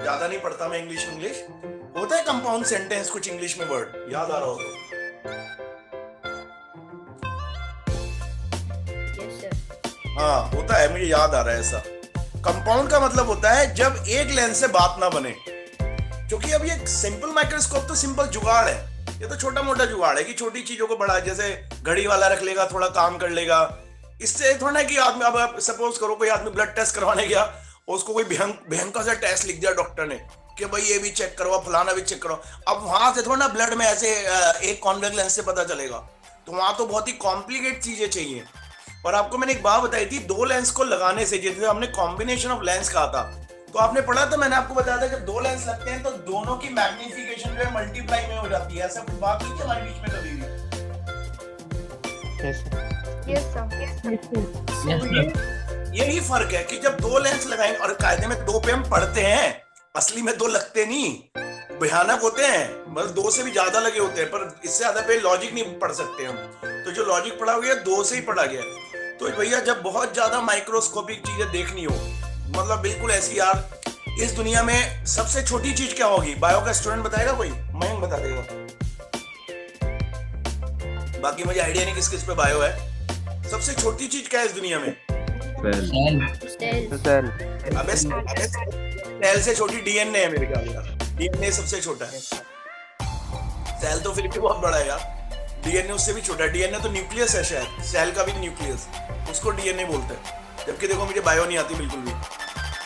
ज्यादा नहीं पढ़ता मैं इंग्लिश। होता है कंपाउंड सेंटेंस कुछ इंग्लिश में वर्ड याद आ रहा हो तो? Yes sir. हाँ होता है, मुझे याद आ रहा है ऐसा। कंपाउंड का मतलब होता है जब एक लेंस से बात ना बने। क्योंकि अब ये सिंपल माइक्रोस्कोप तो सिंपल जुगाड़ है, ये तो छोटा मोटा जुगाड़ है कि छोटी चीजों को बड़ा, जैसे घड़ी वाला रख लेगा थोड़ा काम कर लेगा। इससे थोड़ा ना कि आदमी, अब आप सपोज करो कोई आदमी ब्लड टेस्ट करवाने गया, उसको कोई भयंकर सा टेस्ट लिख दिया डॉक्टर ने कि भाई ये भी चेक करवा, फलाना भी चेक करो। अब वहां से थोड़ा ना ब्लड में ऐसे एक कॉन्वेक्स लेंस से पता चलेगा, तो वहां तो बहुत ही कॉम्प्लिकेट चीजें चाहिए। और आपको मैंने एक बात बताई थी, दो लेंस को लगाने से, जैसे हमने कॉम्बिनेशन ऑफ लेंस कहा था, तो आपने पढ़ा था, मैंने आपको बताया था जब दो लेंस लगते हैं तो दोनों की मैग्निफिकेशन जो है मल्टीप्लाई में हो जाती है। ऐसा कुछ बात नहीं थी हमारे बीच में कभी भी? Yes sir. यही फर्क है कि जब दो लेंस लगाएंगे, और कायदे में दो पे हम पढ़ते हैं, असली में दो लगते नहीं, भयानक होते हैं, बस दो से भी ज्यादा लगे होते हैं, पर इससे ज्यादा पे लॉजिक नहीं पढ़ सकते हम। तो जो लॉजिक पढ़ा गया दो से ही पढ़ा गया। तो भैया जब बहुत ज्यादा माइक्रोस्कोपिक चीजें देखनी हो, मतलब बिल्कुल ऐसी, यार इस दुनिया में सबसे छोटी चीज क्या होगी? बायो का स्टूडेंट बताएगा कोई? मयंक बता देगा, बाकी मुझे आइडिया नहीं किस किस पे बायो है। सबसे छोटी चीज क्या है इस दुनिया में? सेल। अबे सेल से छोटी डीएनए है मेरे ख्याल में। डीएनए सबसे छोटा है, सेल तो फिर भी बहुत बड़ा है यार। डीएनए उससे भी छोटा है, डीएनए तो न्यूक्लियस है शायद, सेल का भी न्यूक्लियस, उसको डीएनए बोलते हैं। जबकि देखो मुझे बायो नहीं आती बिल्कुल भी।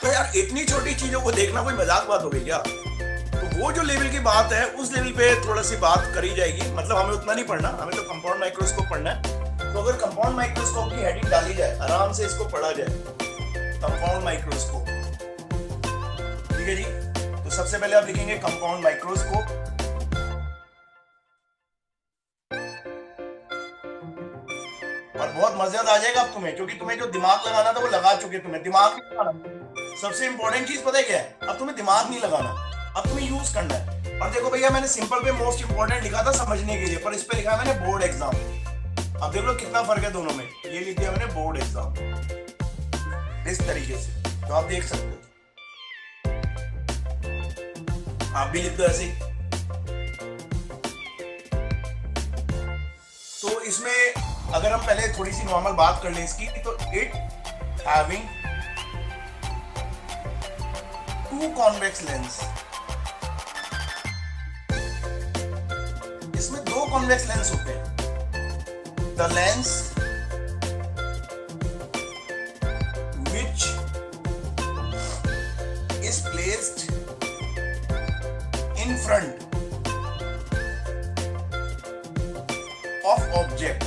तो यार इतनी छोटी चीजों को देखना कोई मजाक बात हो गई क्या? तो वो जो लेवल की बात है उस लेवल पे थोड़ा सी बात करी जाएगी। मतलब हमें उतना नहीं पढ़ना, हमें तो कंपाउंड माइक्रोस्कोप पढ़ना है। तो अगर कंपाउंड माइक्रोस्कोप की हेडिंग डाली जाए, आराम से इसको पढ़ा जाए, कंपाउंड माइक्रोस्कोप, ठीक है जी। तो सबसे पहले आप लिखेंगे कंपाउंड माइक्रोस्कोप, और बहुत मजा आ जाएगा अब तुम्हें, क्योंकि तुम्हें जो दिमाग लगाना था वो लगा चुके। तुम्हें दिमाग नहीं लगाना, सबसे इंपॉर्टेंट चीज पता है क्या है? अब तुम्हें दिमाग नहीं लगाना, अब तुम्हें यूज करना है। और देखो भैया मैंने सिंपल पे मोस्ट इंपॉर्टेंट लिखा था समझने के लिए, पर इस पे लिखा है मैंने बोर्ड एग्जाम। अब देख लो कितना फर्क है दोनों में। ये लिख दिया मैंने बोर्ड एग्जाम इस तरीके से, तो आप देख सकते हो। आप भी लिख दो ऐसे ही। तो इसमें अगर हम पहले थोड़ी सी नॉर्मल बात कर लें इसकी, तो it having two convex lens, इसमें दो कॉन्वेक्स लेंस होते हैं। The lens which is placed in front of object,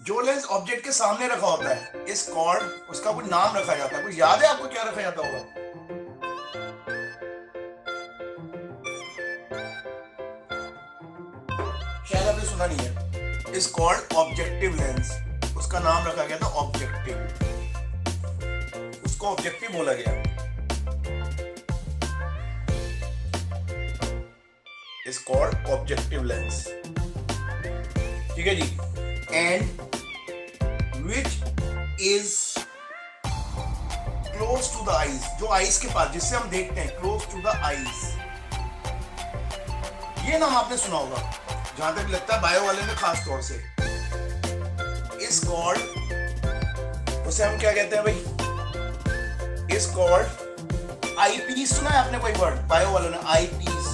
जो लेंस ऑब्जेक्ट के सामने रखा होता है इस कॉर्ड, उसका कोई नाम रखा जाता है। कुछ याद है आपको क्या रखा जाता होगा? शायद आपने सुना नहीं है। इस कॉल्ड ऑब्जेक्टिव लेंस, उसका नाम रखा गया था ऑब्जेक्टिव, उसको ऑब्जेक्टिव बोला गया। इज कॉल्ड ऑब्जेक्टिव लेंस, ठीक है जी। And which is close to the eyes, जो आईज के पास, जिससे हम देखते हैं, क्लोज टू द आईज। ये नाम आपने सुना होगा, जहां तक लगता है बायो वाले ने खास तौर से। इस कॉल्ड, उसे हम क्या कहते हैं भाई? इस कॉल्ड आईपीस। सुना है आपने कोई वर्ड बायो वालों ने? आईपीस,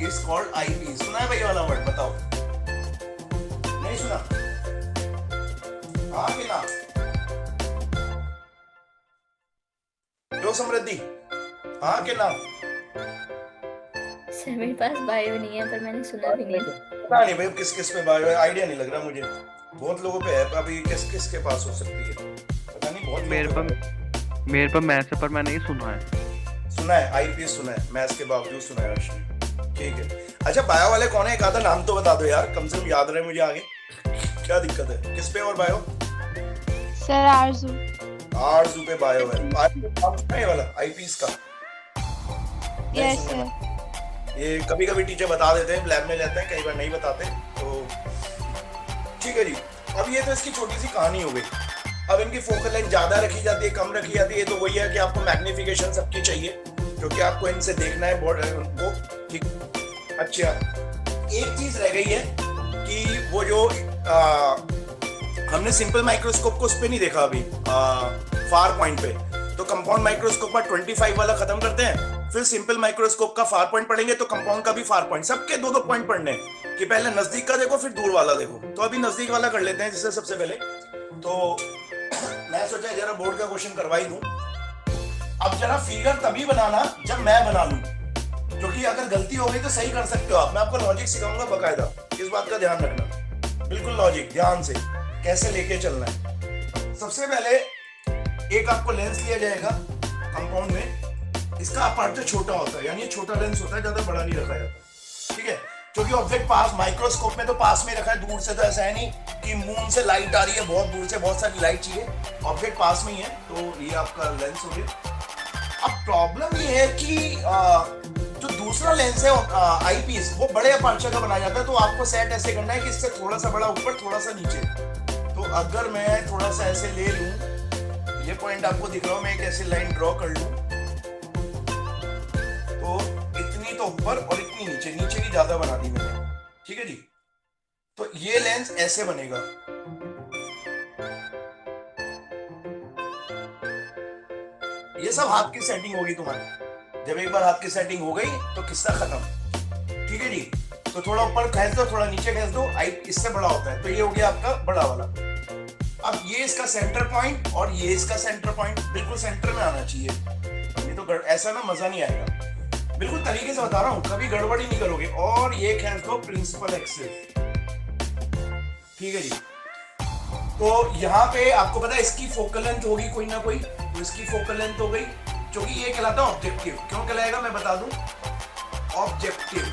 इस कॉल्ड आईपीस। सुना है भाई ये वाला वर्ड? बताओ, नहीं सुना? हाँ कि ना? लो समृद्धि, हाँ कि ना? सर मेरे पास बायो नहीं है, पर मैंने सुना भी नहीं। पता नहीं भाई किस किस पे बायो है, आइडिया नहीं लग रहा मुझे। बहुत लोगों पे है, अभी किस किस के पास हो सकती है पता नहीं। बहुत मेरे पर मैथ्स है, पर मैंने ये सुना है। सुना है आईपीएस, सुना है मैथ्स के बावजूद सुना है अर्शनी, ठीक है। अच्छा बायो वाले कौन है? एक आधा नाम तो बता दो यार, कम से कम याद रहे मुझे आगे। क्या दिक्कत है? किस पे और बायो? सर आरजू। आरजू पे बायो है। ये वाला आईपीएस का यस सर। ये कभी कभी टीचर बता देते हैं, लैब में लेते हैं, कई बार नहीं बताते, तो ठीक है जी। अब ये तो इसकी छोटी सी कहानी हो गई। अब इनकी फोकल लेंथ ज्यादा रखी जाती है, कम रखी जाती है, तो वही है कि आपको मैग्निफिकेशन सबकी चाहिए। क्योंकि आपको इनसे देखना है वो ठीक। अच्छा, एक चीज रह गई है कि वो जो हमने सिंपल माइक्रोस्कोप को उस पे नहीं देखा अभी, फार पॉइंट पे। तो कंपाउंड माइक्रोस्कोप का 25 वाला खत्म करते हैं, फिर सिंपल माइक्रोस्कोप का फार पॉइंट पढ़ेंगे, तो कंपाउंड का भी फार पॉइंट, सबके 2-2 पॉइंट पढ़ने हैं कि पहले नजदीक का देखो फिर दूर वाला देखो। तो अभी नजदीक वाला कर लेते हैं जिससे सबसे पहले। तो मैं सोचा जरा बोर्ड का क्वेश्चन करवा ही दूं। अब जरा फिगर तभी बनाना जब मैं बना लूं, क्योंकि अगर गलती हो गई तो सही कर सकते हो आप। मैं आपको लॉजिक सिखाऊंगा बकायदा, इस बात का ध्यान रखना, बिल्कुल लॉजिक ध्यान से कैसे लेके चलना है। सबसे पहले एक आपको लेंस लिया जाएगा कंपाउंड में, इसका अपर्चर छोटा होता है, यानी ये छोटा लेंस होता है, ज्यादा बड़ा नहीं रखा जाता, ठीक है। क्योंकि ऑब्जेक्ट पास, माइक्रोस्कोप में तो पास में रखा है, दूर से तो ऐसा है नहीं कि मून से लाइट आ रही है, बहुत दूर से बहुत सारी लाइट चाहिए, ऑब्जेक्ट पास में ही है। तो ये आपका लेंस हो गया। अब प्रॉब्लम ये है कि जो दूसरा लेंस है आई पीस, वो बड़े अपर्चर का बनाया जाता है। तो आपको सेट ऐसे करना है कि इससे थोड़ा सा बड़ा ऊपर, थोड़ा सा नीचे। तो अगर मैं थोड़ा सा ऐसे ले लूं, ये पॉइंट आपको दिख रहा हो, मैं एक ऐसी लाइन ड्रॉ कर लूं, तो इतनी तो ऊपर और इतनी नीचे, नीचे की ज्यादा बना दी मैंने, ठीक है जी। तो ये लेंस ऐसे बनेगा, ये सब हाथ की सेटिंग होगी तुम्हारी। जब एक बार हाथ की सेटिंग हो गई तो किस्सा खत्म, ठीक है जी। तो थोड़ा ऊपर खींच दो, थोड़ा नीचे खींच दो, इससे बड़ा होता है। तो ये हो गया आपका बड़ा वाला। अब ये इसका सेंटर पॉइंट और ये इसका सेंटर पॉइंट बिल्कुल सेंटर में आना चाहिए, नहीं तो ऐसा ना मजा नहीं आएगा। बिल्कुल तरीके से बता रहा हूं, कभी गड़बड़ी नहीं करोगे। और ये खींच दो प्रिंसिपल एक्सिस, ठीक है जी। तो यहाँ पे आपको पता है इसकी फोकल लेंथ होगी कोई ना कोई, तो इसकी फोकल लेंथ हो गई, क्योंकि ये कहलाता है ऑब्जेक्टिव। क्यों कहलाएगा मैं बता दूं, ऑब्जेक्टिव,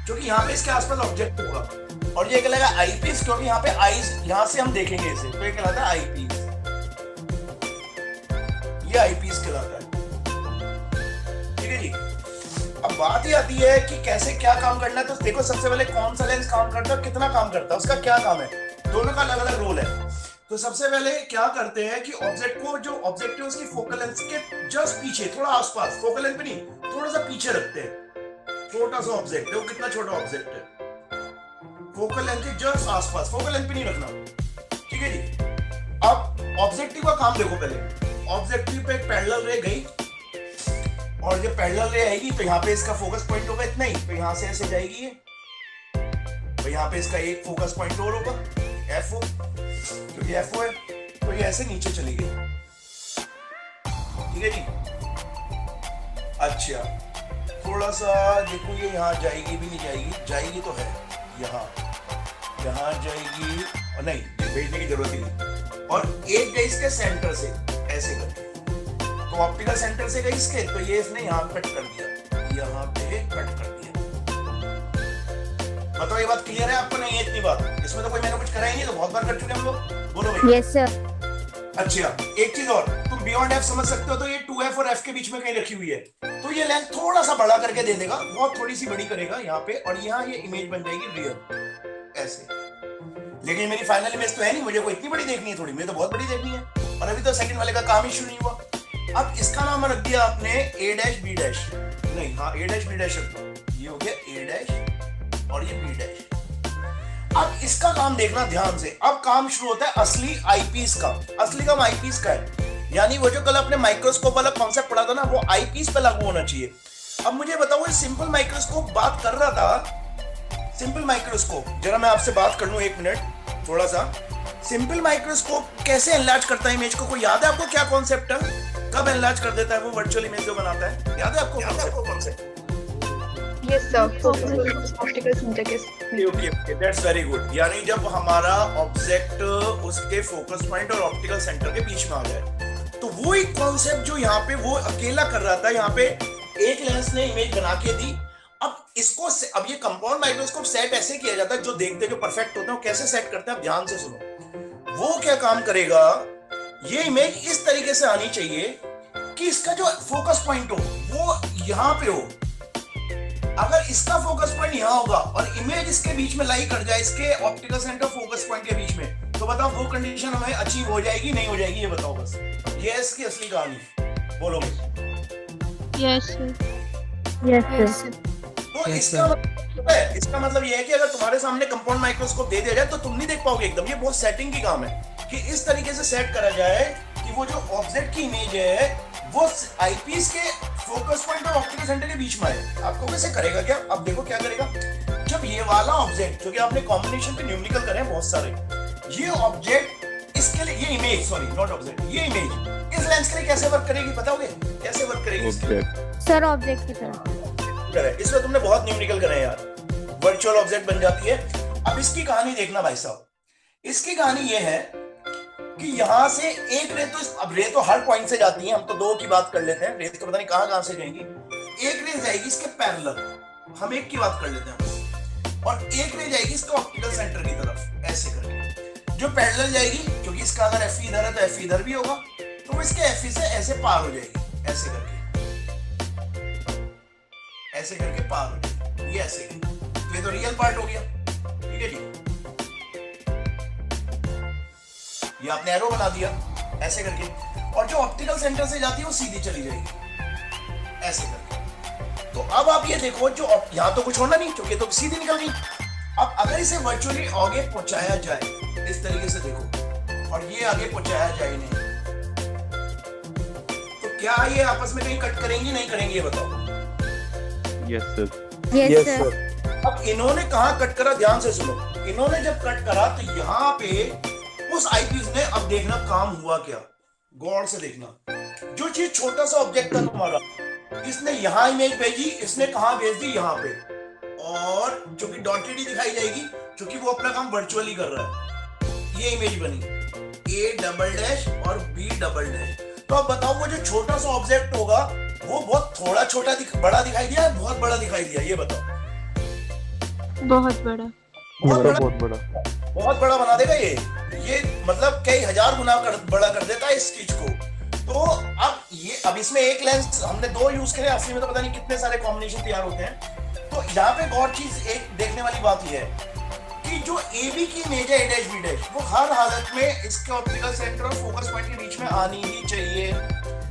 क्योंकि यहाँ पे इसके आसपास ऑब्जेक्ट होगा। और ये कहलाएगा आई पीस, क्योंकि यहाँ पे आईज, यहाँ से हम देखेंगे इसे, तो ये कहलाता है आई पीस, ये आई पीस कहलाता है, ठीक है जी। अब बात ये आती है कि कैसे क्या काम करना है। तो देखो सबसे पहले कौन सा लेंस काम करता है, कितना काम करता है, उसका क्या काम है, दोनों का अलग अलग रोल है। तो सबसे पहले क्या करते हैं कि ऑब्जेक्ट को, जो ऑब्जेक्टिव उसकी फोकल लेंथ के जस्ट पीछे, थोड़ा आसपास, फोकल लेंथ पे नहीं, थोड़ा सा पीछे रखते हैं। छोटा सा ऑब्जेक्ट है, वो कितना छोटा ऑब्जेक्ट है, फोकल लेंथ के जस्ट आसपास, फोकल लेंथ पे नहीं रखना, ठीक है जी। अब ऑब्जेक्टिव का काम देखो, पहले ऑब्जेक्टिव पे एक पैरेलल रे गई, और जब पैरेलल रे आएगी तो यहाँ पे इसका फोकस पॉइंट होगा इतना ही, तो यहाँ से ऐसे जाएगी ये, तो यहाँ पे इसका एक फोकस पॉइंट और होगा, FO, क्योंकि FO है, तो ये ऐसे नीचे चली गई, ठीक है जी। अच्छा, थोड़ा सा देखो, ये यहाँ जाएगी भी नहीं जाएगी, जाएगी तो है यहाँ जाएगी, और नहीं भेजने की जरूरत ही नहीं। और एक गई इसके सेंटर से ऐसे करके, तो ऑप्टिकल सेंटर से गई इसके, तो ये इसने यहाँ कट कर दिया, यहाँ पे कट कर दिया। बताओ ये बात क्लियर है आपको? नहीं है इतनी बात, इसमें तो कोई मैंने कुछ करा ही नहीं, तो बहुत बार कर चुके हम लोग, बोलो भाई। Yes sir. अच्छा, एक चीज और, तुम बियॉन्ड F समझ सकते हो, तो ये 2F और F के बीच में कहीं रखी हुई है, तो ये लेंथ थोड़ा सा बड़ा करके दे देगा, बहुत थोड़ी सी बड़ी करेगा यहाँ पे, और यहाँ ये इमेज बन जाएगी रियल ऐसे। लेकिन मेरी फाइनल इमेज तो है नहीं, मुझे को इतनी बड़ी देखनी है, थोड़ी मुझे तो बहुत बड़ी देखनी है, और अभी तो सेकंड वाले का काम ही शुरू नहीं हुआ। अब इसका नाम रख दिया आपने A' B', नहीं हाँ A' B' रख दो, ये हो गया A' और ये B'। अब इसका काम देखना ध्यान से। अब काम शुरू होता है असली आईपीस का। असली काम आईपीस का है, यानी वो जो कल अपने माइक्रोस्कोप वाला कॉन्सेप्ट पढ़ा था ना, वो आईपीस पे लागू होना चाहिए। अब मुझे बताओ, ये सिंपल माइक्रोस्कोप बात कर रहा था, सिंपल माइक्रोस्कोप, जरा मैं आपसे बात कर लूं एक मिनट थोड़ा सा। सिंपल माइक्रोस्कोप कैसे एनलार्ज करता है इमेज को? कोई याद है आपको क्या कॉन्सेप्ट है? कब एनलार्ज कर देता है वो वर्चुअल इमेज जो बनाता है? याद है आपको concept? Yes sir, optical centre के। Okay, that's very good. यानी जब हमारा ऑब्जेक्ट उसके फोकस पॉइंट और ऑप्टिकल सेंटर के बीच में आ जाए, तो वो एक कॉन्सेप्ट जो यहाँ पे वो अकेला कर रहा था, यहाँ पे एक लेंस ने इमेज बना के दी। अब इसको, अब ये कंपाउंड माइक्रोस्कोप सेट ऐसे किया जाता है, जो देखते जो परफेक्ट होते हैं वो कैसे सेट करते हैं, आप ध्यान से सुनो। वो क्या काम करेगा, ये इमेज इस तरीके से आनी चाहिए कि इसका जो फोकस पॉइंट हो वो यहाँ पे हो। अगर इसका फोकस पॉइंट यहाँ होगा और इमेज इसके बीच में लाई कर जाए, इसके ऑप्टिकल सेंटर फोकस पॉइंट के बीच में, तो बताओ वो कंडीशन हमें अचीव हो जाएगी नहीं हो जाएगी? ये बताओ बस, ये इसकी असली कहानी। बोलो भाई। Yes, sir. Yes, Yes, sir. तो इसका मतलब ये है कि अगर तुम्हारे सामने कंपाउंड माइक्रोस्कोप दे दिया जाए तो तुम नहीं देख पाओगे एकदम। ये बहुत सेटिंग की काम है कि इस तरीके से सेट करा जाए कि वो जो ऑब्जेक्ट की इमेज है वो आईपीस के फोकस पॉइंट और ऑप्टिकल सेंटर के बीच में है। आपको कैसे करेगा क्या? अब देखो क्या करेगा। जब ये वाला ऑब्जेक्ट जो कि आपने कॉम्बिनेशन पे न्यूमेरिकल करे हैं बहुत सारे, ये ऑब्जेक्ट इसके लिए, ये इमेज, सॉरी नॉट ऑब्जेक्ट, ये इमेज इस लेंस के लिए कैसे वर्क करेगी बताओगे? कैसे वर्क करेगी इसके लिए? सर ऑब्जेक्ट की तरह करे इसमें तुमने बहुत न्यूमेरिकल करे हैं यार, वर्चुअल ऑब्जेक्ट बन जाती है। अब इसकी कहानी देखना भाई साहब। इसकी कहानी ये है कि यहां से एक रे तो अब रे तो हर पॉइंट से जाती है, हम तो दो की बात कर लेते हैं, रे तो पता नहीं कहां से जाएंगी। एक रे जाएगी इसके पैरेलल, हम एक की बात कर लेते हैं, और एक रे जाएगी इसके ऑप्टिकल सेंटर की तरफ ऐसे करके। जो पैरेलल जाएगी, क्योंकि इसका अगर एफ इधर है तो एफ इधर भी होगा, तो वो इसके एफ से ऐसे पार हो जाएगी, ऐसे करके, ऐसे करके पार हो जाएगी, ये ऐसे। तो ये तो रियल पार्ट हो गया, ठीक है जी। ये आपने एरो बना दिया ऐसे करके, और जो ऑप्टिकल सेंटर से जाती है वो सीधी चली जाएगी ऐसे करके। तो अब आप ये देखो, जो यहां तो कुछ होना नहीं क्योंकि तो सीधी निकल गई। अब अगर इसे वर्चुअली आगे पहुंचाया जाए इस तरीके से देखो, और ये आगे पहुंचाया जाए नहीं, तो क्या ये आपस में कहीं कट करेंगी? नहीं करेंगी, ये बताओ। Yes sir. Yes sir. अब इन्होंने कहां कट करा, ध्यान से सुनो। इन्होंने जब कट करा तो यहां पे उस आईपीस ने, अब देखना काम हुआ क्या, गौर से देखना। जो चीज छोटा सा ऑब्जेक्ट था तुम्हारा, इसने यहां इमेज भेजी, इसने कहां भेज दी? यहां पे, और जो कि डॉटेड ही दिखाई जाएगी क्योंकि वो अपना काम वर्चुअली कर रहा है। ये इमेज बनी ए डबल डैश और बी डबल डैश। तो अब बताओ, वो जो छोटा सा ऑब्जेक्ट होगा वो बहुत थोड़ा छोटा बड़ा दिखाई दिया है, बहुत बड़ा दिखाई दिया? ये बताओ। बहुत बड़ा। बहुत बड़ा बना देगा ये मतलब कई हजार गुना बड़ा कर देता है इस चीज को। तो अब इसमें एक लेंस हमने दो यूज करे, असली में तो पता नहीं कितने सारे कॉम्बिनेशन तैयार होते हैं। तो यहाँ पे और चीज एक देखने वाली बात ये है कि जो ए बी की इमेज है, ए डैश बी डैश, वो हर हालत में इसके ऑप्टिकल सेंटर और फोकस पॉइंट के बीच में आनी ही चाहिए।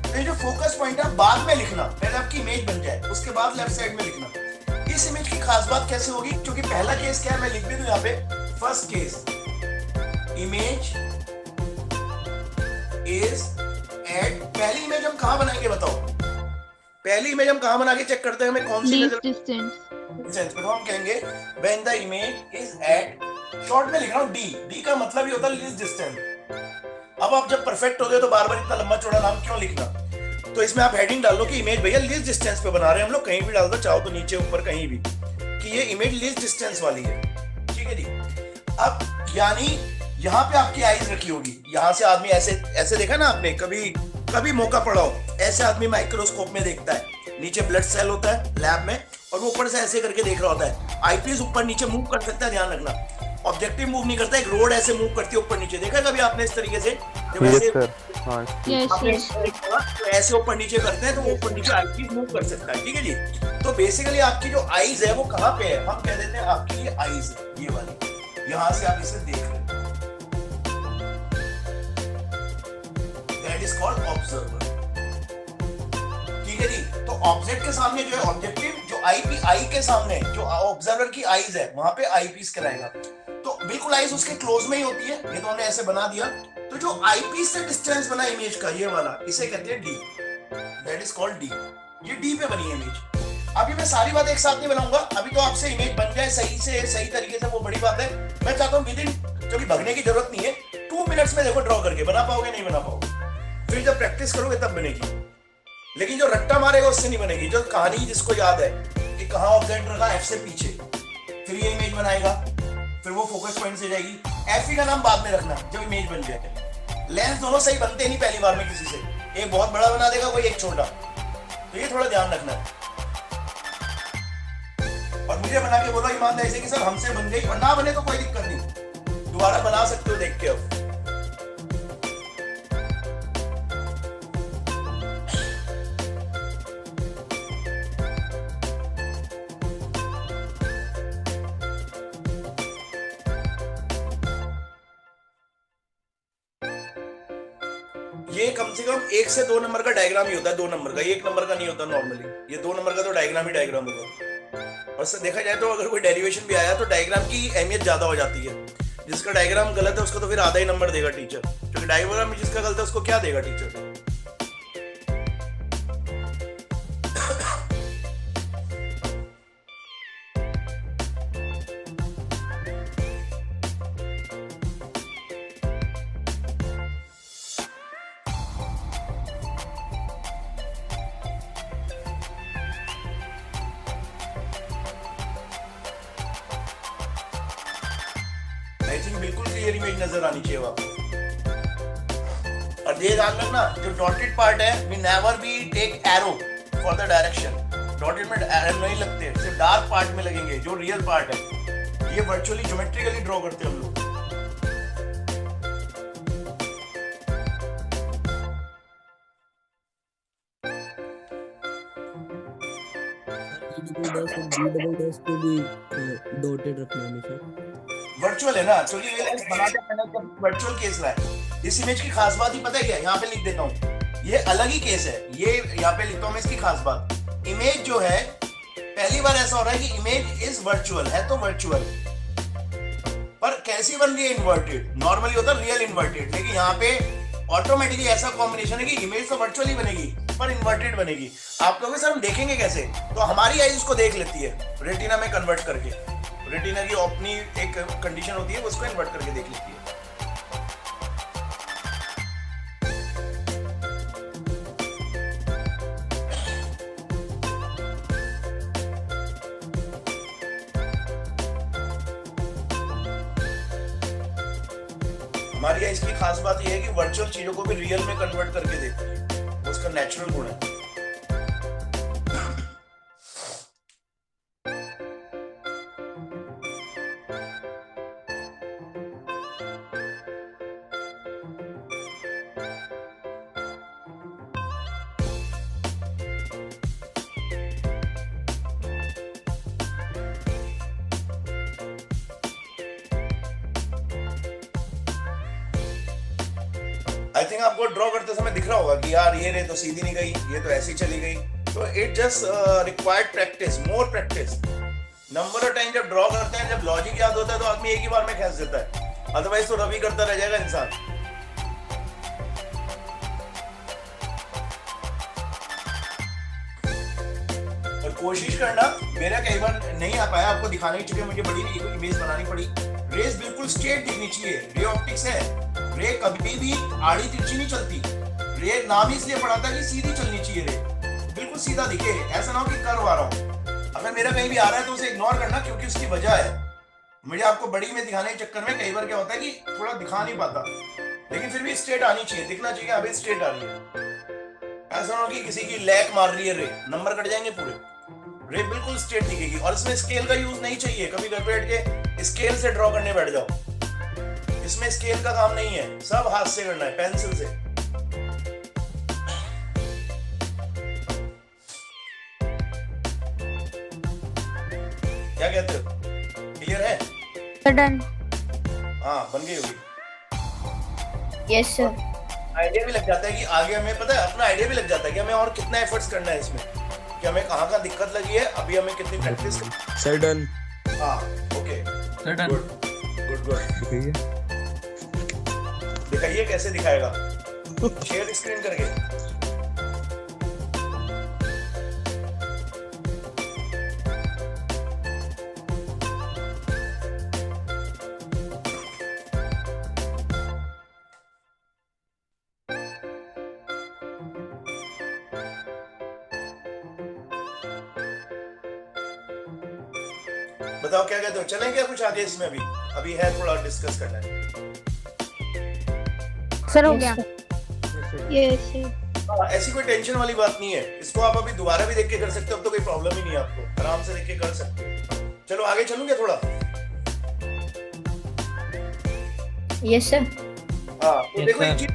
तो जो फोकस पॉइंट है बाद में लिखना, पहले आपकी इमेज बन जाए उसके बाद लेफ्ट साइड में लिखना। इस इमेज की खास बात कैसे होगी, क्योंकि पहला केस क्या है मैं लिख भी दूं यहाँ पे। First case, image is at, पहली इमेज हम कहां बनाएंगे बताओ? पहली इमेज हम कहां बना के चेक करते हैं हमें कौन सी लीस्ट डिस्टेंस। तो हम कहेंगे when the image is at, short में लिख रहा हूं डी, डी का मतलब ही होता है लीस्ट डिस्टेंस। अब आप जब परफेक्ट हो गए तो बार बार इतना लंबा चौड़ा नाम क्यों लिखना? तो इसमें आप हेडिंग डाल लो कि इमेज भैया लीस्ट डिस्टेंस पे बना रहे हैं हम लोग, कहीं भी डाल दो, चाहो तो नीचे ऊपर कहीं भी, कि ये इमेज लीस्ट डिस्टेंस वाली है, ठीक है जी। अब यानी यहाँ पे आपकी आईज रखी होगी, यहाँ से आदमी ऐसे ऐसे देखा ना आपने, कभी मौका पड़ा हो, ऐसे आदमी माइक्रोस्कोप में देखता है, नीचे ब्लड सेल होता है लैब में, और वो ऊपर से ऐसे करके देख रहा होता है। आईपीएस ऊपर नीचे मूव कर सकता है, ध्यान रखना। ऑब्जेक्टिव मूव नहीं करता, एक रोड ऐसे मूव करती है ऊपर नीचे, देखा कभी आपने इस तरीके से? जब ऐसे ऊपर नीचे करते हैं तो वो ऊपर नीचे आईपीएस मूव कर सकता है, ठीक है जी। तो बेसिकली आपकी जो आईज है वो कहाँ पे है? हम कह देते हैं आपकी ये आईज है, ये वाली, यहां से आप इसे देख रहे हैं, दैट इज कॉल्ड ऑब्जर्वर, ठीक है जी। तो ऑब्जेक्ट के सामने जो है ऑब्जेक्टिव, जो आई के सामने जो ऑब्जर्वर की आईज है वहां पे आईपीस कराएगा। तो बिल्कुल आईज उसके क्लोज में ही होती है, ये तो हमने ऐसे बना दिया। तो जो आईपीस से डिस्टेंस बना इमेज का, ये वाला, इसे कहते हैं D, that is called D. ये डी पे बनी इमेज। अभी मैं सारी बात एक साथ नहीं बनाऊंगा, अभी तो आपसे इमेज बन जाए सही से, सही तरीके से, वो बड़ी बात है। मैं चाहता हूँ विदिन, क्योंकि भगने की जरूरत नहीं है, 2 मिनट्स में देखो ड्रॉ करके, बना पाओगे? नहीं बना पाओगे, फिर जब प्रैक्टिस करोगे तब बनेगी। लेकिन जो रट्टा मारेगा उससे नहीं बनेगी। जो कहानी जिसको याद है कि कहाँ ऑब्जेक्ट रखा एफ से पीछे, फिर ये इमेज बनाएगा, फिर वो फोकस पॉइंट से जाएगी। एफ का नाम बाद में रखना जब इमेज बन जाए। लेंस दोनों सही बनते नहीं पहली बार में किसी से, एक बहुत बड़ा बना देगा, कोई एक छोटा, तो ये थोड़ा ध्यान रखना है। और मुझे बना के बोलो ईमानदारी से कि सर हमसे बन गई, और ना बने तो कोई दिक्कत नहीं, दोबारा बना सकते हो देख के। अब ये कम से कम 1 से 2 नंबर का डायग्राम ही होता है, 2 नंबर का, 1 नंबर का नहीं होता नॉर्मली। ये 2 नंबर का तो डायग्राम ही डायग्राम होगा। और से देखा जाए तो अगर कोई डेरिवेशन भी आया तो डायग्राम की अहमियत ज्यादा हो जाती है। जिसका डायग्राम गलत है उसको तो फिर आधा ही नंबर देगा टीचर, क्योंकि डायग्राम में जिसका गलत है उसको क्या देगा टीचर। आई थिंक बिल्कुल क्लियर इमेज नजर आनी चाहिए आपको। और ये ध्यान रखना, जो डॉटेड पार्ट है we never be take arrow for the direction. Dotted में एरो नहीं लगते, सिर्फ डार्क पार्ट में लगेंगे जो रियल पार्ट है। ये वर्चुअली ज्योमेट्रिकली ड्रॉ करते हैं हम लोग। को भी डॉटेड रखना हमेशा। वर्चुअल है ना, तो ये बनाते हैं वर्चुअल केस रहा है। इस इमेज की खास बात ही पता है क्या, यहाँ पे लिख देता हूँ, ये अलग ही केस है। ये यहाँ पे लिखता हूँ मैं इसकी खास बात। इमेज जो है पहली बार ऐसा हो रहा है कि इमेज इज वर्चुअल है, तो वर्चुअल पर कैसी बन रही है, इन्वर्टेड। नॉर्मली होता है रियल इन्वर्टेड, लेकिन यहाँ पे ऑटोमेटिकली ऐसा कॉम्बिनेशन है कि इमेज तो वर्चुअली बनेगी पर इन्वर्टेड बनेगी। आप कहोगे सर हम देखेंगे कैसे, तो हमारी आईज उसको देख लेती है रेटिना में कन्वर्ट करके। रेटिना की अपनी एक कंडीशन होती है, उसको इन्वर्ट करके देख लेती है। हमारी इसकी खास बात यह है कि वर्चुअल चीजों को भी रियल में कन्वर्ट करके देखती है, उसका नेचुरल गुण है। आई थिंक आपको ड्रॉ करते समय दिख रहा होगा कि यार ये रे तो सीधी नहीं गई, ये तो ऐसी चली गई। तो it just required practice, more practice. Number of time जब ड्रॉ करते हैं, जब लॉजिक याद होता है तो आदमी एक ही बार में खींच देता है, अदरवाइज तो रवि करता रह जाएगा इंसान। और कोशिश करना, मेरा कई बार नहीं आ पाया आपको दिखाने की, चुके मुझे बड़ी इमेज बनानी पड़ी। रेस बिल्कुल स्ट्रेट दिखनी चाहिए, रे ऑप्टिक्स है। रे कभी भी आड़ी तिरछी नहीं चलती। रे नाम इसलिए पड़ा था कि सीधी चलनी चाहिए, रे बिल्कुल सीधा दिखे, ऐसा ना हो कि कर्व आ रहा हो। अगर मेरा कहीं भी आ रहा है तो उसे इग्नोर करना, क्योंकि उसकी वजह है। मुझे आपको बड़ी में दिखाने के चक्कर में कई बार क्या होता है कि थोड़ा दिखा नहीं पाता, लेकिन फिर भी स्ट्रेट आनी चाहिए, दिखना चाहिए अभी स्ट्रेट आ रही है। ऐसा ना हो कि किसी की लैक मार रही है, रे नंबर कट जाएंगे पूरे। रे बिल्कुल स्ट्रेट दिखेगी, और इसमें स्केल का यूज नहीं चाहिए। कभी घर बैठ के स्केल से ड्रॉ करने बैठ जाओ, इसमें स्केल का काम नहीं है, सब हाथ से करना है, पेंसिल से। क्या कहते हो, क्लियर है? डन। हाँ बन गई होगी। Yes sir. आइडिया भी लग जाता है कि आगे हमें पता है, अपना आइडिया भी लग जाता है कि हमें और कितना एफर्ट्स करना है इसमें, कि हमें कहाँ कहाँ दिक्कत लगी है, अभी हमें कितनी प्रैक्टिस। Sir done. हाँ ओके, गुड गुड गुड। दिखाइए कैसे दिखाएगा, शेयर स्क्रीन करके। बताओ क्या कहते हो, चलें क्या कुछ आगे इसमें? अभी है थोड़ा डिस्कस करना है। सर हो गया। यस ऐसी कोई टेंशन वाली बात नहीं है, इसको आप अभी दोबारा भी देख के कर सकते हो, अब तो कोई प्रॉब्लम ही नहीं है, आपको आराम से देख के कर सकते हो। चलो आगे चलूंगे थोड़ा। Yes sir. हाँ तो देखो एक चीज,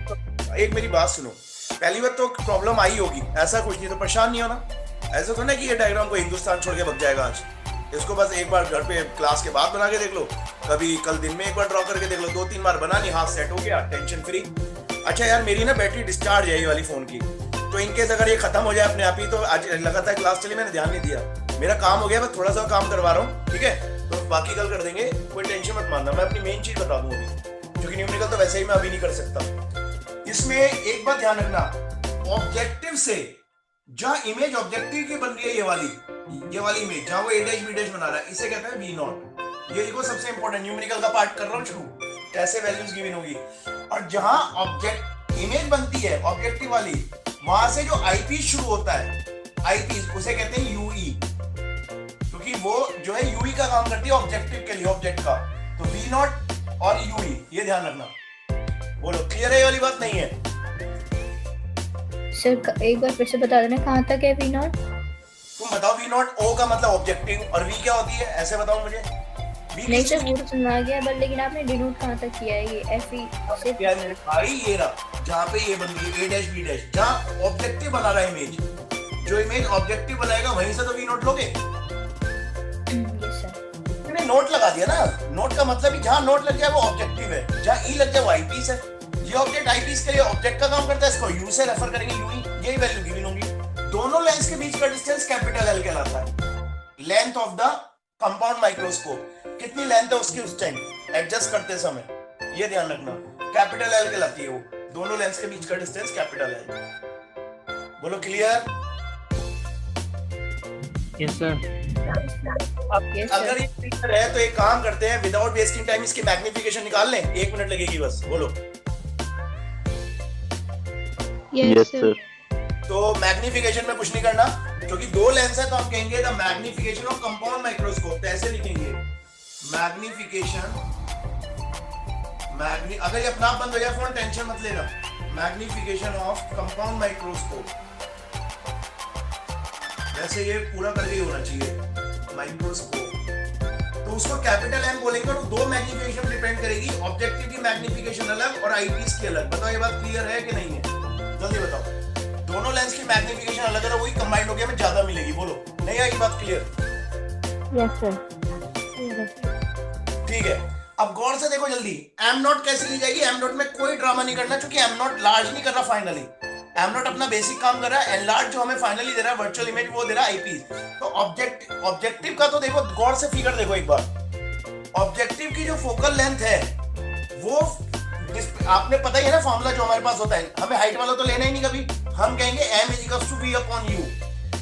एक मेरी बात सुनो। पहली बात तो प्रॉब्लम आई होगी, ऐसा कुछ नहीं, तो परेशान नहीं होना। ऐसा तो ना कि ये डायग्राम को हिंदुस्तान छोड़ के भग जाएगा आज। इसको बस एक बार घर पे क्लास के बाद बना के देख लो, कभी कल दिन में एक बार ड्रॉ करके देख लो, 2-3 बार बना ली, हाथ सेट हो गया, टेंशन फ्री। अच्छा यार, मेरी ना बैटरी डिस्चार्ज है ये वाली फोन की, तो इनकेस अगर ये खत्म हो जाए अपने आप ही, तो आज लगातार क्लास चली, मैंने ध्यान नहीं दिया, मेरा काम हो गया, मैं थोड़ा सा काम करवा रहा हूँ, ठीक है, तो बाकी कल कर देंगे, कोई टेंशन मत मानना। मैं अपनी मेन चीज बता दूं अभी, क्योंकि न्यूमेरिकल तो वैसे ही मैं अभी नहीं कर सकता। इसमें एक बात ध्यान रखना, ऑब्जेक्टिव से जहां इमेज ऑब्जेक्टिव की बन रही है, ये वाली इमेज जहां वो a डैश b डैश बना रहा है, इसे कहते हैं v नॉट। ये देखो सबसे इंपॉर्टेंट, न्यूमेरिकल का पार्ट कर रहा हूं शुरू, कैसे वैल्यूज गिवन होगी, और जहां ऑब्जेक्ट इमेज बनती है ऑब्जेक्टिव वाली, वहां से जो आईपीस शुरू होता है, आईपीस उसे कहते हैं यूई, क्योंकि वो जो है यूई का काम करती है ऑब्जेक्टिव के लिए, ऑब्जेक्ट का। तो वी नॉट और यूई, ये ध्यान रखना। बोलो, क्लियर है ये वाली बात? नहीं है सर एक बार फिर से बता देना कहाँ तक है वी नॉट? तुम बताओ। वी नॉट ओ का मतलब ऑब्जेक्टिव, और वी क्या होती है, ऐसे बताओ मुझे। नहीं सर, वो तो सुना गया, बट लेकिन आपने डिनोट कहाँ तक किया है? ये एफ ई से क्या मेरे भाई, ये रहा जहाँ पे ये बन गई a डैश b डैश, जहाँ ऑब्जेक्टिव बना रहा है इमेज, जो इमेज ऑब्जेक्टिव बनाएगा वहीं से तो वी नोट लोगे। Yes sir. मैंने नोट लगा दिया ना, नोट का मतलब जहाँ नोट लग जाए वो ऑब्जेक्टिव है, जहाँ ई लग जाए वो आईपीस है। ये ऑब्जेक्ट आईपीस के लिए ऑब्जेक्ट का काम करता है, इसको यू से रेफर करेंगे, यूई, यही वैल्यू गिवन होगी। दोनों लेंस के बीच का डिस्टेंस कैपिटल एल कहलाता है। Length of the compound microscope, कितनी लेंथ है उसकी उस टाइम एडजस्ट करते समय, ये ध्यान रखना, कैपिटल एल कहलाती है वो। दोनों लेंस के बीच का डिस्टेंस कैपिटल एल। बोलो क्लियर? Yes sir. अगर ये क्लियर है तो एक काम करते हैं, विदाउट वेस्टिंग टाइम इसकी मैग्निफिकेशन निकाल लें, 1 मिनट लगेगी बस। बोलो। Yes, sir. तो मैग्निफिकेशन में कुछ नहीं करना, क्योंकि दो लेंस है तो हम कहेंगे the magnification of compound microscope, तो ऐसे लिखेंगे मैग्निफिकेशन, अगर ये अपना आप बंद हो जाए फोन टेंशन मत लेना, मैग्निफिकेशन ऑफ कंपाउंड माइक्रोस्कोप, वैसे ये पूरा करके ही होना चाहिए माइक्रोस्कोप, तो उसको कैपिटल एम बोलेंगे, तो दो मैग्निफिकेशन डिपेंड करेगी, ऑब्जेक्टिव की मैग्निफिकेशन अलग और आईपीस की अलग। बताओ ये बात क्लियर है कि नहीं है, जल्दी बताओ। दोनों लेंस की मैग्निफिकेशन अलग है, वही कंबाइंड हो गया में ज्यादा मिलेगी। बोलो, नहीं आई बात क्लियर? Yes sir. ठीक है, अब गौर से देखो जल्दी, एम नॉट कैसे ली जाएगी। एम नॉट में कोई ड्रामा नहीं करना, क्योंकि एम नॉट लार्ज नहीं कर रहा फाइनली, एम नॉट अपना बेसिक काम कर रहा है, एनलार्ज जो हमें फाइनली दे रहा है वर्चुअल इमेज, वो दे रहा है आईपीस। तो ऑब्जेक्टिव का तो देखो, गौर से फिगर देखो एक बार, ऑब्जेक्टिव की जो फोकल लेंथ है वो आपने पता ही है ना फॉर्मूला जो हमारे पास होता है, हमें हाइट वाला तो लेना ही नहीं कभी, हम कहेंगे m = v/u,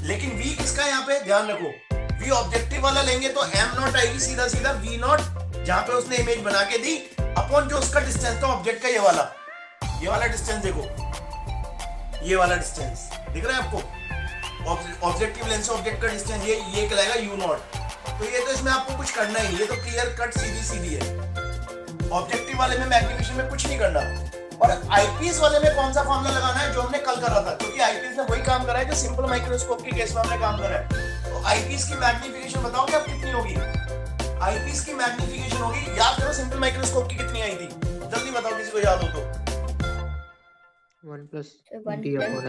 लेकिन v किसका है यहाँ पे ध्यान रखो, v ऑब्जेक्टिव वाला लेंगे तो m नॉट आएगी सीधा सीधा v नॉट, जहां पे उसने इमेज बना के दी, अपॉन जो उसका डिस्टेंस था ऑब्जेक्ट का, ये वाला डिस्टेंस देखो, ये वाला डिस्टेंस दिख रहा है आपको, ऑब्जेक्टिव लेंस से ऑब्जेक्ट का डिस्टेंस, ये कहलाएगा u नॉट। तो ये तो इसमें आपको कुछ करना ही, ये तो क्लियर कट सीधी है। ऑब्जेक्टिव वाले में मैग्निफिकेशन में कुछ नहीं करना, और आईपीस वाले में कौन सा फॉर्मूला लगाना है जो हमने कल करा था, क्योंकि आईपीस में वही काम करा है जो सिंपल माइक्रोस्कोप के केस में हमने काम करा है। तो आईपीस की मैग्निफिकेशन बताओगे आप कितनी होगी? आईपीस की मैग्निफिकेशन होगी, याद करो सिंपल माइक्रोस्कोप की कितनी आई थी, जल्दी बताओ किसी को याद हो तो। 1 plus one d upon f.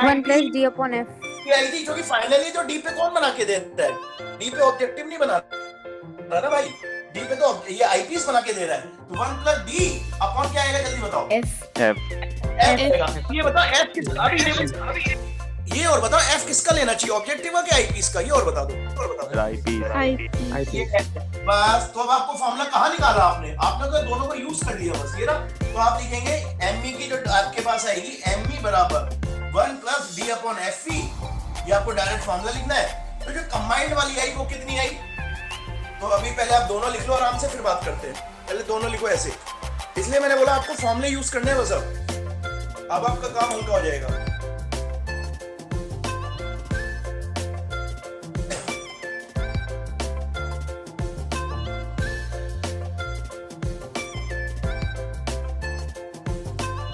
One plus D upon F ये आई थी, क्योंकि फाइनली तो डी पे कौन बना के देता है, डी पे ऑब्जेक्टिव नहीं बना रहा ना भाई, डी पे तो ये आईपीस बना के दे रहा है, तो 1 plus d अपॉन क्या आएगा जल्दी बताओ? एफ। आएगा। ये बताओ f किसका, ये और बताओ f किसका लेना चाहिए, ऑब्जेक्टिव का क्या आईपीस का, ये और बता दो, और बता दो। बस, तो अब आपको फॉर्मूला कहाँ निकाला आपने तो दोनों को यूज कर लिया बस, ये ना, तो आप लिखेंगे me की जो आपके पास आएगी me बराबर 1 plus d upon fe, ये आपको डायरेक्ट फॉर्मूला लिखना है। तो जो कंबाइंड वाली आई वो कितनी आई, तो अभी पहले आप दोनों लिख लो आराम से, फिर बात करते हैं, पहले दोनों लिखो ऐसे, इसलिए मैंने बोला आपको फॉर्मूले यूज करने हैं बस, अब आपका काम हल्का हो जाएगा।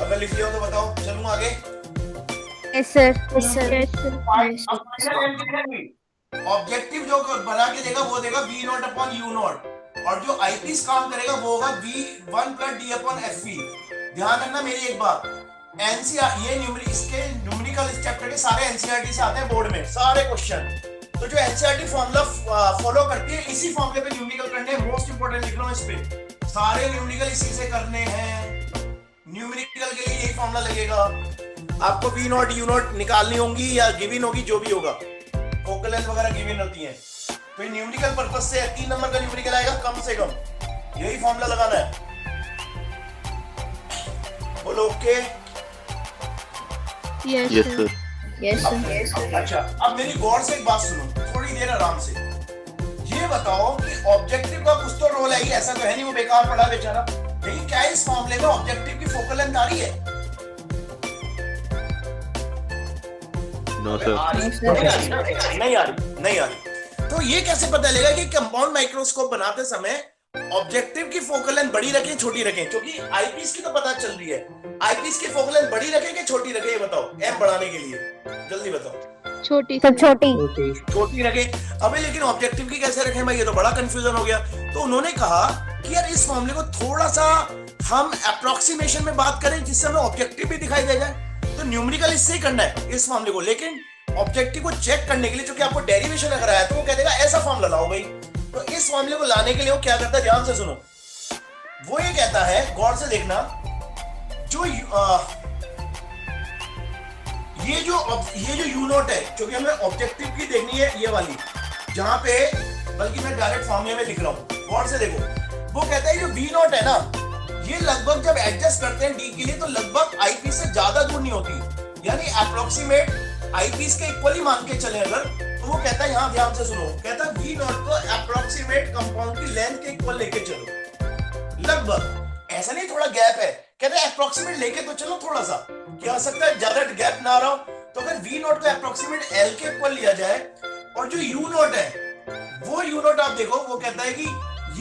अगर लिख लिया हो तो बताओ, चलूं आगे? Yes sir. ऑब्जेक्टिव जो बना के देगा वो देगा v not upon u not, और जो आईपीस काम करेगा वो होगा v1 plus d upon fe। ध्यान रखना मेरी एक बात, एनसीआर ये इसके न्यूमेरिकल इस चैप्टर के सारे एनसीईआरटी से आते हैं बोर्ड में सारे क्वेश्चन, तो जो एनसीईआरटी फॉर्मूला फॉलो करती है इसी फॉर्मूले पे न्यूमेरिकल करने हैं, मोस्ट इंपोर्टेंट लिख लो इस पे, सारे न्यूमेरिकल इसी से करने हैं, न्यूमेरिकल न्यूमेरिकल के लिए यही फॉर्मूला लगेगा। आपको वी नॉट यू नॉट निकालनी होंगी या गिवन होगी, जो भी होगा, फोकल लेंथ वगैरह गिवन होती है। तो न्यूमेरिकल पर्पस से 3 नंबर का न्यूमेरिकल आएगा कम से कम, यही फॉर्मूला लगाना है। बोलो okay. Yes, sir. Yes sir. अच्छा, अब मेरी गौर से एक बात सुनो, थोड़ी देर आराम से। ये बताओ कि ऑब्जेक्टिव का कुछ तो रोल है ही, ऐसा तो है नहीं वो बेकार पड़ा बेचारा। लेकिन क्या इस मामले में ऑब्जेक्टिव की फोकल लेंथ आ रही है? No, sir. नहीं आ रही। तो ये कैसे पता चलेगा कि कंपाउंड माइक्रोस्कोप बनाते समय ऑब्जेक्टिव की फोकल लेंथ बड़ी रखें छोटी रखें? क्योंकि आईपीस की तो पता चल रही है, आईपीस की फोकल लेंथ बड़ी रखें कि छोटी रखें, ये बताओ एम बढ़ाने के लिए, जल्दी बताओ। छोटी सब छोटी। छोटी रखें। अबे लेकिन ऑब्जेक्टिव की कैसे रखें भाई, ये तो बड़ा कंफ्यूजन हो गया। तो उन्होंने कहा कि यार इस मामले को थोड़ा सा हम अप्रोक्सीमेशन में बात करें जिससे हमें ऑब्जेक्टिव भी दिखाई दे जाए। तो न्यूमेरिकल इससे ही करना है इस मामले को, लेकिन ऑब्जेक्टिव को चेक करने के लिए चूंकि आपको डेरिवेशन अगर आया तो वो कह देगा ऐसा फॉर्मूला लाओ भाई। तो इस मामले को लाने के लिए वो क्या करता है, ध्यान से सुनो। वो ये कहता है, गौर से देखना, जो ये जो यू नोट है, क्योंकि हमें ऑब्जेक्टिव की देखनी है ये वाली, जहां पे बल्कि मैं डायरेक्ट फॉर्मूले में लिख रहा हूं, गौर से देखो। वो कहता है जो वी नोट है ना, ये लगभग जब एडजस्ट करते हैं डी के लिए तो लगभग आईपीस से ज्यादा दूर नहीं होती, यानी अप्रोक्सीमेट आईपीस के इक्वली मान के चले अगर, तो वो कहता है, यहां ध्यान से सुनो, कहता है वी नोट को अप्रोक्सीमेट कंपाउंड की लेंथ के इक्वल लेके चलो, लगभग, ऐसा नहीं थोड़ा गैप है, कहते हैं अप्रोक्सीमेट लेके तो चलो थोड़ा सा, क्या हो सकता है ज्यादा गैप ना आ रहा हो। तो अगर वी नोट को अप्रोक्सीमेट एल के इक्वल लिया जाए और जो यू नोट है वो यू नोट आप देखो, वो कहता है कि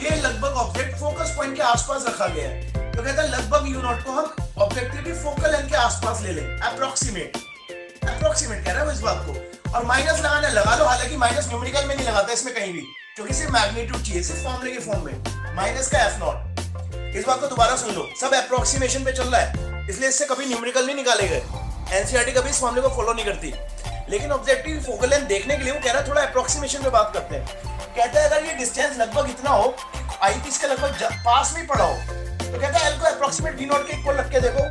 ये लगभग ऑब्जेक्ट फोकस पॉइंट के आसपास रखा गया है, तो कहता है लगभग यू नोट को हम ऑब्जेक्टिव की फोकल लेंथ के आसपास ले लें, अप्रोक्सीमेट कह रहा है वो इस बात को। और माइनस लगाना लगा लो, हालांकि माइनस न्यूमेरिकल में नहीं लगाता इसमें कहीं भी, क्योंकि सिर्फ मैग्नीट्यूड चाहिए, सिर्फ फॉर्मूले के फॉर्म में माइनस का एफ नॉट। इस बात को दोबारा सुन लो, सब अप्रोक्सीमेशन पे चल रहा है, इसलिए इससे कभी न्यूमेरिकल नहीं निकाले गए, एनसीईआरटी कभी इस मामले को फॉलो नहीं करती। लेकिन ऑब्जेक्टिव फोकल लेंथ देखने के लिए वो कह रहा है थोड़ा अप्रोक्सीमेशन पे बात करते हैं। कहता है अगर ये डिस्टेंस लगभग इतना हो कि आईपीस के लगभग पास में पड़ा हो, तो कहता है एल को अप्रोक्सीमेट वी नॉट के इक्वल रख के देखो,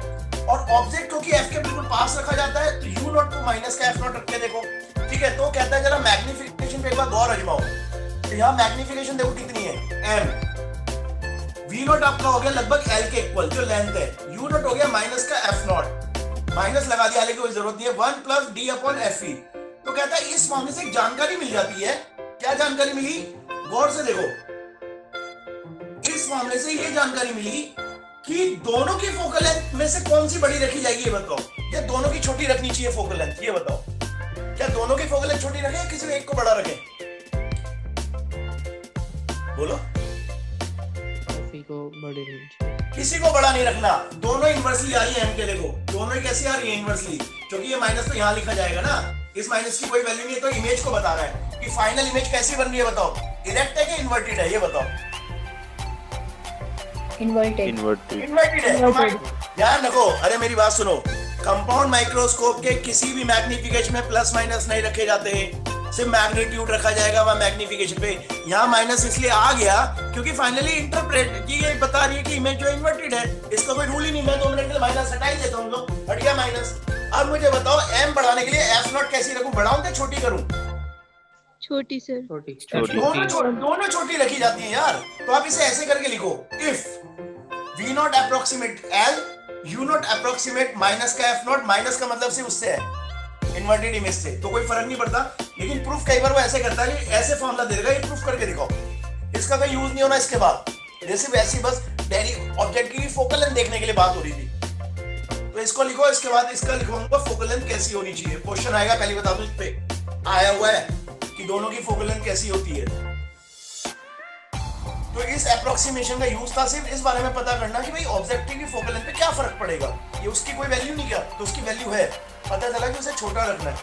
और ऑब्जेक्ट क्योंकि एफ के बिल्कुल पास रखा जाता है तो यू नॉट को माइनस का एफ नॉट रख के देखो, ठीक है। तो कहता है जरा मैग्निफिकेशन पे एक बार गौर आजमाओ, तो यहाँ मैग्निफिकेशन देखो कितनी है, एम, वी नॉट आपका हो गया लगभग एल के इक्वल जो लेंथ है, यू नॉट हो गया माइनस का एफ नॉट, माइनस लगा दिया, हालांकि कोई जरूरत नहीं है, 1 plus D upon F E. तो कहता है इस मामले से एक जानकारी मिल जाती है, क्या जानकारी मिली, गौर से देखो, इस मामले से ये जानकारी मिली कि दोनों की फोकल लेंथ में से कौन सी बड़ी रखी जाएगी, ये बताओ, या दोनों की छोटी रखनी चाहिए फोकल लेंथ, ये बताओ, क्या दोनों की फोकल लेंथ छोटी रखें या किसी एक को बड़ा रखें, बोलो। किसी को बड़ी नहीं चाहिए, किसी को बड़ा नहीं रखना, दोनों इनवर्सली आ रही है एम के, देखो दोनों ही कैसी आ रही है इनवर्सली, क्योंकि ये माइनस तो यहाँ लिखा जाएगा ना, इस माइनस की कोई वैल्यू नहीं है, तो इमेज को बता रहा है कि फाइनल इमेज कैसी बन रही है, बताओ, इरेक्ट है कि इन्वर्टेड है, ये बताओ। इन्वर्टेड है, ध्यान रखो, अरे मेरी बात सुनो, कंपाउंड माइक्रोस्कोप के किसी भी मैग्निफिकेशन में प्लस माइनस नहीं रखे जाते, सिर्फ मैग्नीट्यूड रखा जाएगा वहां मैग्निफिकेशन पे। यहाँ माइनस इसलिए आ गया क्योंकि फाइनली इंटरप्रेट ये बता रही है कि इमेज जो इन्वर्टेड है, इसका कोई रूल ही नहीं, मैं 2 मिनट के लिए माइनस हटा ही देता हूँ, लोग हट गया माइनस। अब मुझे बताओ एम बढ़ाने के लिए एफ नॉट कैसी रखूं, बढ़ाऊं या छोटी करूं? छोटी सर, छोटी दोनों छोटी रखी जाती है यार, तो आप इसे ऐसे करके लिखो, if V nought approximate L, U nought approximate minus का एफ नॉट, माइनस का मतलब से उससे है इन्वर्टेड इमेज से, तो कोई फर्क नहीं पड़ता। लेकिन प्रूफ कई बार वो ऐसे करता है कि ऐसे फॉर्मूला दे देगा, ये प्रूफ करके दिखाओ, इसका कोई यूज नहीं होना इसके बाद, जैसे वैसी बस डेरी ऑब्जेक्ट की फोकल लेंथ देखने के लिए बात हो रही थी। तो इसको लिखो, इसके बाद इसका लिखूंगा फोकल लेंथ कैसी होनी चाहिए, क्वेश्चन आएगा, पहले बता दूं, इस पे आया हुआ है कि दोनों की फोकल लेंथ कैसी होती है। तो इस अप्रोक्सीमेशन का यूज था सिर्फ इस बारे में पता करना कि भाई ऑब्जेक्टिव की फोकल लेंथ पे क्या फर्क पड़ेगा, ये उसकी कोई वैल्यू नहीं, क्या तो उसकी वैल्यू है, पता चला कि उसे छोटा रखना है।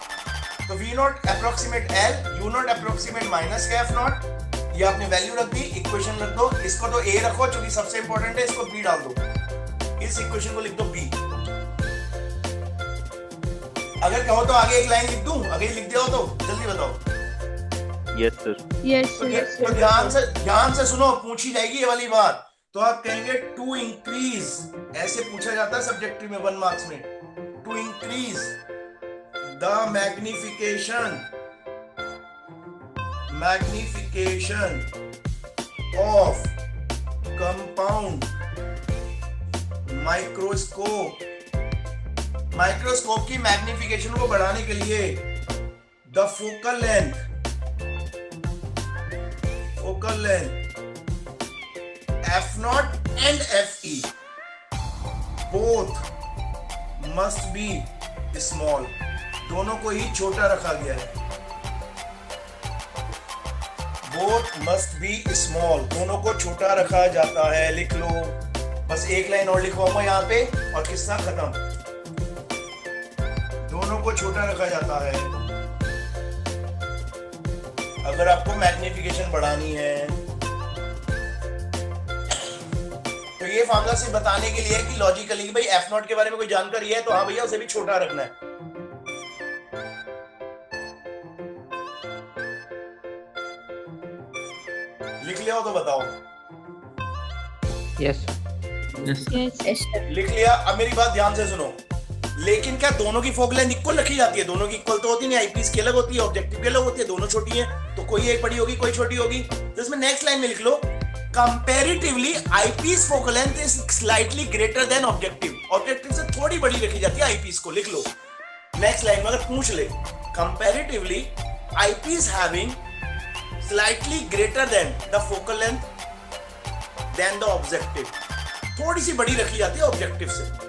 तो V nought approximate L, U nought approximate minus का एफ नॉट, ये आपने वैल्यू रख दी, इक्वेशन रख दो, इसको तो ए रखो क्योंकि सबसे इंपॉर्टेंट है, इसको बी डाल दो, इस इक्वेशन को लिख दो बी। अगर कहो तो आगे एक लाइन लिख दूं, आगे लिख दिया हो तो जल्दी बताओ। Yes, sir. यस तो सर, ध्यान से सुनो, पूछी जाएगी ये वाली बात, तो आप कहेंगे टू इंक्रीज, ऐसे पूछा जाता है सब्जेक्टिव में 1 मार्क्स में, to increase the magnification of compound microscope की मैग्निफिकेशन को बढ़ाने के लिए the focal length F0 and FE both must be small, दोनों को ही छोटा रखा गया है। both must be small, दोनों को छोटा रखा जाता है। लिख लो, बस एक लाइन और लिखवाऊंगा यहाँ पे और किस्सा खत्म। दोनों को छोटा रखा जाता है अगर आपको मैग्निफिकेशन बढ़ानी है। तो ये फार्मूला सिर्फ बताने के लिए है कि लॉजिकली कि भाई F0 के बारे में कोई जानकारी है तो हाँ भैया उसे भी छोटा रखना है। लिख लिया हो तो बताओ। Yes Yes. Yes, sir. लिख लिया। अब मेरी बात ध्यान से सुनो, लेकिन क्या दोनों की फोकल लेंथ इक्वल रखी जाती है? दोनों की इक्वल तो होती नहीं, आईपीस की अलग होती है, ऑब्जेक्टिव की अलग होती है, दोनों छोटी है, तो कोई एक बड़ी होगी कोई छोटी होगी। तो इसमें नेक्स्ट लाइन में लिख लो, comparatively eyepiece focal length is slightly greater than objective, objective से थोड़ी बड़ी रखी जाती है आईपीस को। लिख लो नेक्स्ट लाइन में, अगर पूछ ले comparatively eyepiece having slightly greater than the focal length than the objective, थोड़ी सी बड़ी रखी जाती है ऑब्जेक्टिव से।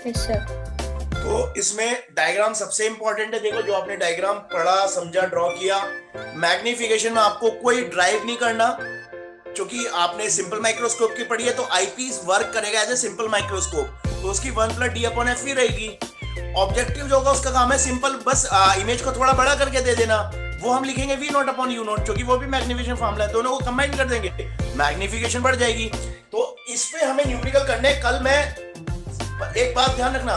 Yes, sir. तो इसमें डायग्राम सबसे इंपॉर्टेंट है। देखो, जो आपने डायग्राम पढ़ा, समझा, ड्रॉ किया, मैग्निफिकेशन में आपको कोई ड्राइव नहीं करना, क्योंकि आपने सिंपल माइक्रोस्कोप की पढ़ी है तो आईपीस वर्क करेगा एज ए सिंपल माइक्रोस्कोप, तो उसकी 1+D/F रहेगी। ऑब्जेक्टिव जो होगा उसका काम है सिंपल, बस इमेज को थोड़ा बड़ा करके दे देना, वो हम लिखेंगे V0/U0, क्योंकि वो भी मैग्निफिकेशन फॉर्मूला है, दोनों को कंबाइन कर देंगे, मैग्निफिकेशन बढ़ जाएगी। तो इस पे हमें न्यूमेरिकल करने। कल मैं एक बात ध्यान रखना,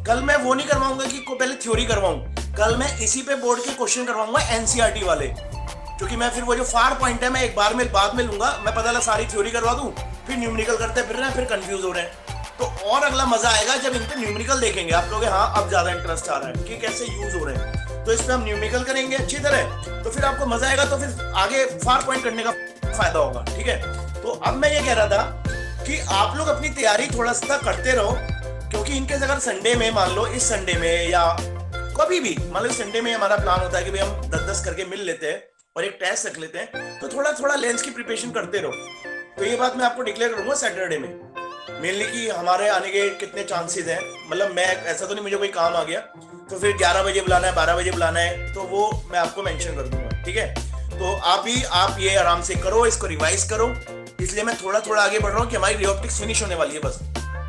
कल मैं वो नहीं करवाऊंगा कि पहले थ्योरी करवाऊं, कल मैं इसी पे बोर्ड के क्वेश्चन करवाऊंगा एनसीईआरटी वाले, क्योंकि मैं फिर वो जो फार पॉइंट है मैं एक बार में बाद में लूंगा। मैं पता लगा सारी थ्योरी करवा दूं, फिर न्यूमेरिकल करते फिर रहे हैं, फिर कंफ्यूज हो रहे हैं। तो और अगला मजा आएगा जब इन पे न्यूमेरिकल देखेंगे, आप लोग हाँ अब ज्यादा इंटरेस्ट आ रहा है कि कैसे यूज हो रहे हैं। तो इस पे हम न्यूमेरिकल करेंगे अच्छी तरह, तो फिर आपको मजा आएगा, तो फिर आगे फार पॉइंट करने का फायदा होगा। ठीक है, तो अब मैं ये कह रहा था कि आप लोग अपनी तैयारी थोड़ा सा करते रहो, क्योंकि इनके अगर संडे में, मान लो इस संडे में या कभी भी, मान लो संडे में हमारा प्लान होता है कि भाई हम 10-10 करके मिल लेते हैं और एक टेस्ट रख लेते हैं, तो थोड़ा थोड़ा लेंस की प्रिपरेशन करते रहो। तो ये बात मैं आपको डिक्लेयर करूंगा सैटरडे में मेनली कि हमारे आने के कितने चांसेस हैं। मतलब मैं ऐसा तो नहीं मुझे कोई काम आ गया तो फिर 11 बजे बुलाना है, 12 बजे बुलाना है, तो वो मैं आपको मेंशन कर दूंगा। ठीक है, तो आप ये आराम से करो, इसको रिवाइज करो। इसलिए मैं थोड़ा थोड़ा आगे बढ़ रहा हूँ कि हमारी रिऑप्टिक्स फिनिश होने वाली है बस,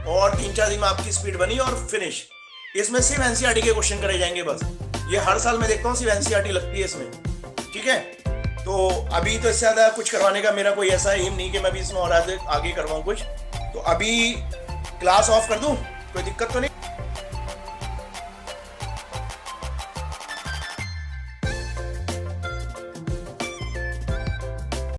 और 3-4 दिन में आपकी स्पीड बनी और फिनिश। इसमें सिर्फ एनसीईआरटी के क्वेश्चन करे जाएंगे बस, ये हर साल मैं देखता हूँ सिर्फ एनसीईआरटी लगती है इसमें। ठीक है, तो अभी तो इससे ज्यादा कुछ करवाने का मेरा कोई ऐसा एम नहीं कि मैं भी इसमें और आगे करवाऊँ कुछ। तो अभी क्लास ऑफ कर दूं, कोई दिक्कत तो नहीं?